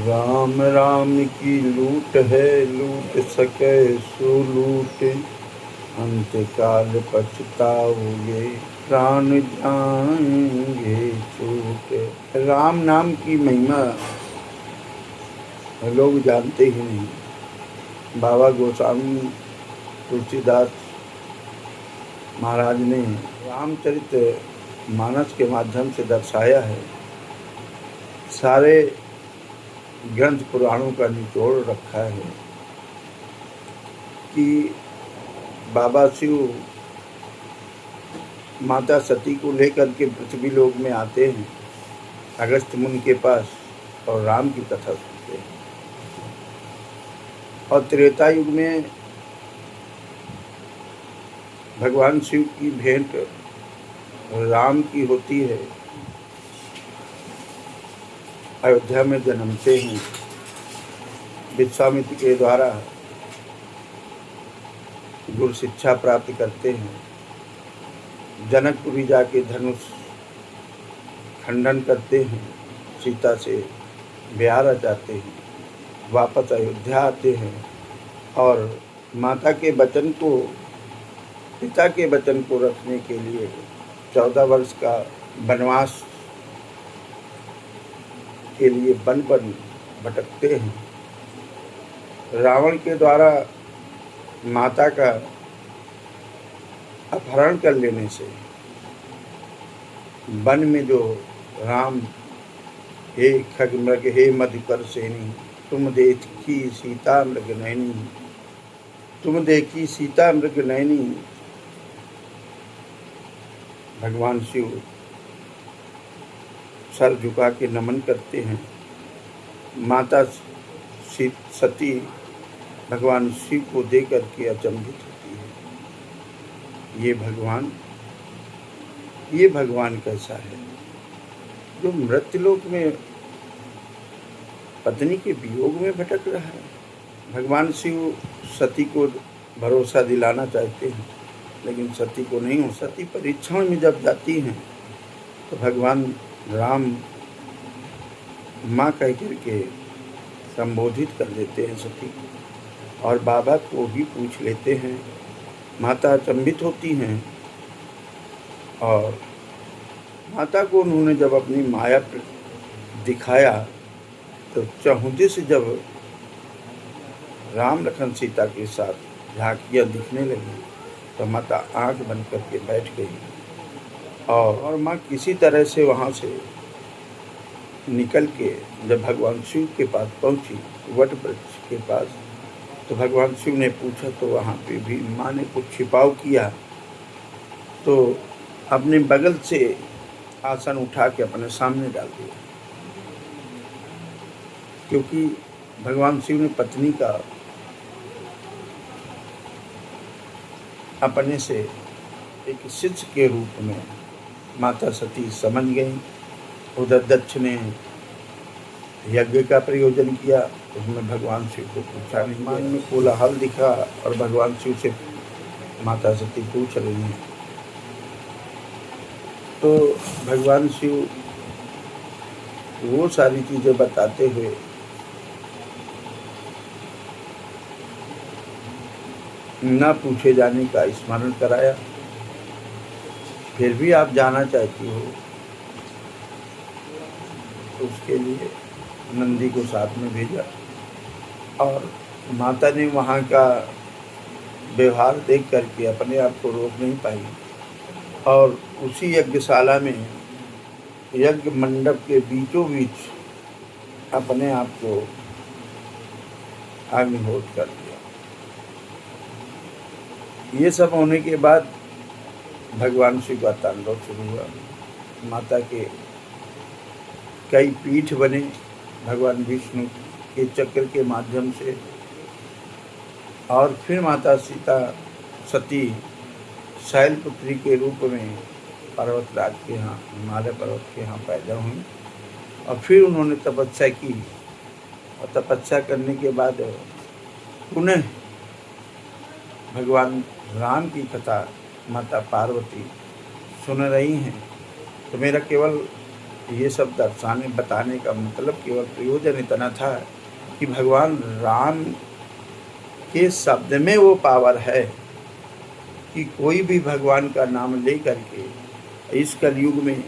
राम राम की लूट है, लूट सके सो लूट, अंतकाल पछताओगे, प्राण जाएंगे छूट। राम नाम की महिमा लोग जानते ही नहीं। बाबा गोस्वामी तुलसीदास महाराज ने रामचरित मानस के माध्यम से दर्शाया है। सारे ग्रंथ पुराणों का निचोड़ रखा है कि बाबा शिव माता सती को लेकर के पृथ्वी लोक में आते हैं अगस्त्य मुनि के पास और राम की कथा सुनते हैं। और त्रेता युग में भगवान शिव की भेंट राम की होती है। अयोध्या में जन्मते हैं, विश्वामित्र के द्वारा गुरु शिक्षा प्राप्त करते हैं। जनकपुरी जाके धनुष खंडन करते हैं, सीता से ब्याह रचाते हैं, वापस अयोध्या आते हैं और माता के वचन को, पिता के वचन को रखने के लिए 14 वर्ष का वनवास के लिए वन वन भटकते हैं। रावण के द्वारा माता का अपहरण कर लेने से वन में जो राम, हे खगमृग हे मधुकर सेनी, तुम देखी सीता मृग नैनी, तुम देखी सीता मृग नैनी। भगवान शिव सर झुका के नमन करते हैं। माता सती भगवान शिव को देकर के अचंभित होती है। ये भगवान कैसा है जो मृत्युलोक में पत्नी के वियोग में भटक रहा है। भगवान शिव सती को भरोसा दिलाना चाहते हैं, लेकिन सती को नहीं हो। सती परीक्षण में जब जाती हैं तो भगवान राम माँ कह करके संबोधित कर देते हैं सती को, और बाबा को भी पूछ लेते हैं। माता अचंभित होती हैं और माता को उन्होंने जब अपनी माया दिखाया तो चहुंदे से जब राम लखन सीता के साथ झांकियाँ दिखने लगी तो माता आंख बंद करके बैठ गई और माँ किसी तरह से वहाँ से निकल के जब भगवान शिव के पास पहुँची, वट वृक्ष के पास, तो भगवान शिव ने पूछा तो वहाँ पे भी माँ ने कुछ छिपाव किया तो अपने बगल से आसन उठा के अपने सामने डाल दिया, क्योंकि भगवान शिव ने पत्नी का अपने से एक शिष्य के रूप में माता सती समझ गई। उधर दक्ष ने यज्ञ का प्रयोजन किया, उसमें भगवान शिव को पूछा नहीं। मन में कोलाहल दिखा और भगवान शिव से माता सती पूछ रही हैं तो भगवान शिव वो सारी चीज़ें बताते हुए ना पूछे जाने का स्मरण कराया। फिर भी आप जाना चाहती हो तो उसके लिए नंदी को साथ में भेजा और माता ने वहाँ का व्यवहार देख करके अपने आप को रोक नहीं पाई और उसी यज्ञशाला में, यज्ञ मंडप के बीचों बीच अपने आप को अग्निहोत्र कर दिया। ये सब होने के बाद भगवान शिव का तांडव शुरू हुआ। माता के कई पीठ बने भगवान विष्णु के चक्र के माध्यम से, और फिर माता सीता सती शैलपुत्री के रूप में पर्वतराज के यहाँ, हिमालय पर्वत के यहाँ पैदा हुई और फिर उन्होंने तपस्या की और तपस्या करने के बाद पुनः भगवान राम की कथा माता पार्वती सुन रही हैं। तो मेरा केवल ये सब दर्शाने बताने का मतलब केवल प्रयोजन इतना था कि भगवान राम के शब्द में वो पावर है कि कोई भी भगवान का नाम ले करके इस कलयुग में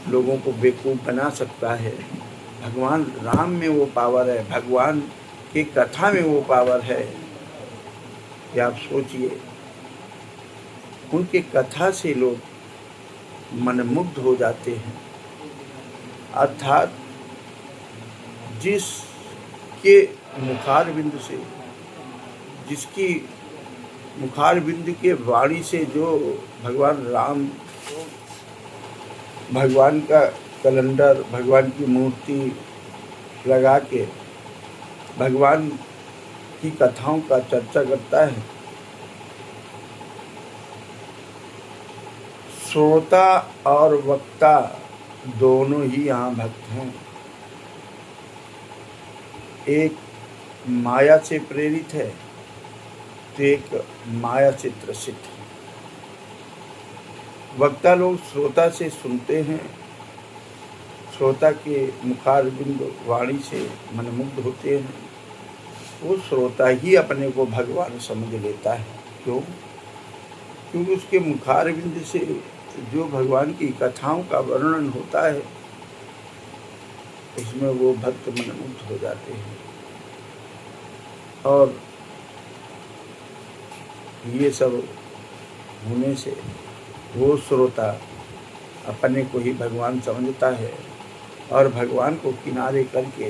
लोगों को बेवकूफ़ बना सकता है। भगवान राम में वो पावर है, भगवान की कथा में वो पावर है कि आप सोचिए, उनके कथा से लोग मनमुग्ध हो जाते हैं। अर्थात जिसके मुखारविंद से, जिसकी मुखारविंद के वाणी से जो भगवान राम, भगवान का कैलेंडर, भगवान की मूर्ति लगा के भगवान की कथाओं का चर्चा करता है, श्रोता और वक्ता दोनों ही यहाँ भक्त हैं। एक माया से प्रेरित है तो एक माया से त्रसित है। वक्ता लोग श्रोता से सुनते हैं, श्रोता के मुखारबिंद वाणी से मनमुग्ध होते हैं। वो श्रोता ही अपने को भगवान समझ लेता है। क्यों? क्योंकि उसके मुखारबिंद से जो भगवान की कथाओं का वर्णन होता है, इसमें वो भक्त मनमुग्ध हो जाते हैं। और ये सब होने से वो श्रोता अपने को ही भगवान समझता है और भगवान को किनारे करके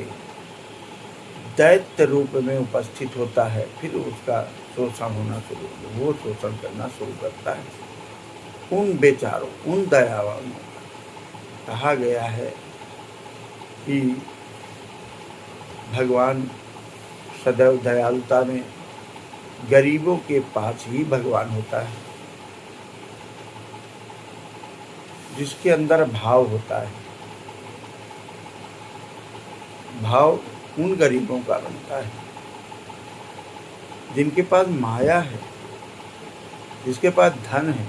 दैत्य रूप में उपस्थित होता है। फिर उसका शोषण होना शुरू, वो शोषण करना शुरू करता है। उन बेचारों, उन दयावानों कहा गया है कि भगवान सदैव दयालुता में गरीबों के पास ही भगवान होता है, जिसके अंदर भाव होता है। भाव उन गरीबों का बनता है जिनके पास माया है, जिसके पास धन है,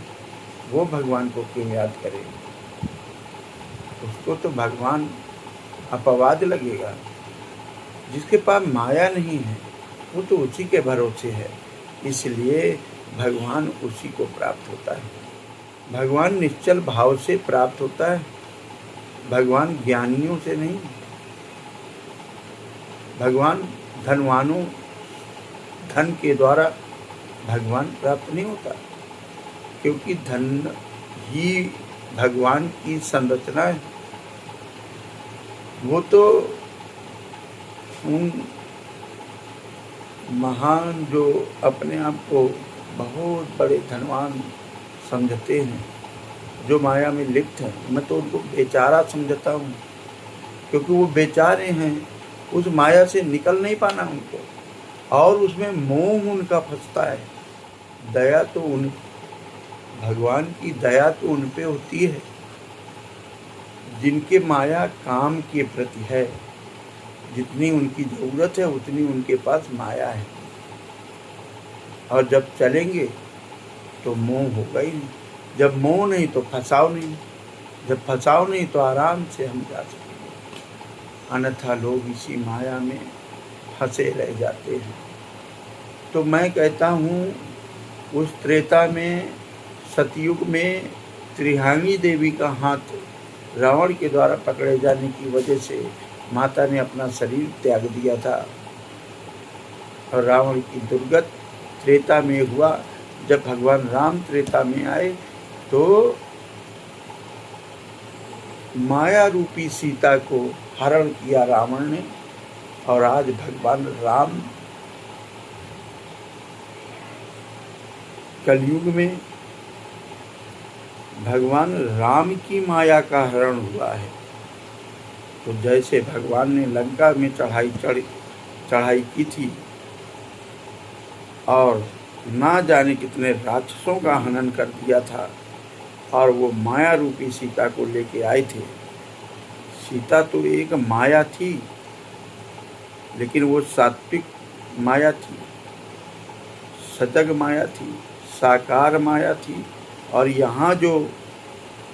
वो भगवान को क्यों याद करेगा? उसको तो भगवान अपवाद लगेगा। जिसके पास माया नहीं है वो तो उसी के भरोसे है, इसलिए भगवान उसी को प्राप्त होता है। भगवान निश्चल भाव से प्राप्त होता है, भगवान ज्ञानियों से नहीं। भगवान धनवानों, धन के द्वारा भगवान प्राप्त नहीं होता, क्योंकि धन ही भगवान की संरचना है। वो तो उन महान जो अपने आप को बहुत बड़े धनवान समझते हैं, जो माया में लिप्त हैं, मैं तो उनको बेचारा समझता हूँ, क्योंकि वो बेचारे हैं। उस माया से निकल नहीं पाना उनको, और उसमें मोह उनका फंसता है। दया तो उन, भगवान की दया तो उन पे होती है जिनके माया काम के प्रति है। जितनी उनकी ज़रूरत है उतनी उनके पास माया है, और जब चलेंगे तो मोह होगा ही नहीं। जब मोह नहीं तो फंसाव नहीं, जब फंसाव नहीं तो आराम से हम जा सकेंगे। अन्यथा लोग इसी माया में फंसे रह जाते हैं। तो मैं कहता हूँ, उस त्रेता में, सतयुग में त्रिहांगी देवी का हाथ रावण के द्वारा पकड़े जाने की वजह से माता ने अपना शरीर त्याग दिया था, और रावण की दुर्गत त्रेता में हुआ। जब भगवान राम त्रेता में आए तो माया रूपी सीता को हरण किया रावण ने, और आज भगवान राम कलयुग में भगवान राम की माया का हरण हुआ है। तो जैसे भगवान ने लंका में चढ़ाई की थी और ना जाने कितने राक्षसों का हनन कर दिया था, और वो माया रूपी सीता को लेके आए थे। सीता तो एक माया थी, लेकिन वो सात्विक माया थी, सजग माया थी, साकार माया थी। और यहाँ जो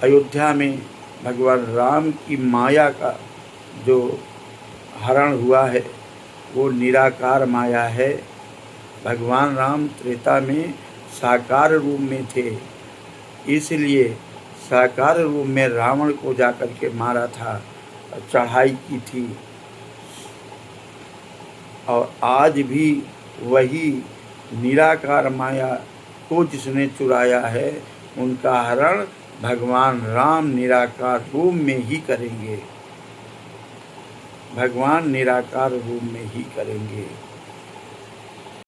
अयोध्या में भगवान राम की माया का जो हरण हुआ है वो निराकार माया है। भगवान राम त्रेता में साकार रूप में थे, इसलिए साकार रूप में रावण को जाकर के मारा था, चढ़ाई की थी। और आज भी वही निराकार माया को जिसने चुराया है उनका हरण भगवान राम निराकार रूप में ही करेंगे, भगवान निराकार रूप में ही करेंगे।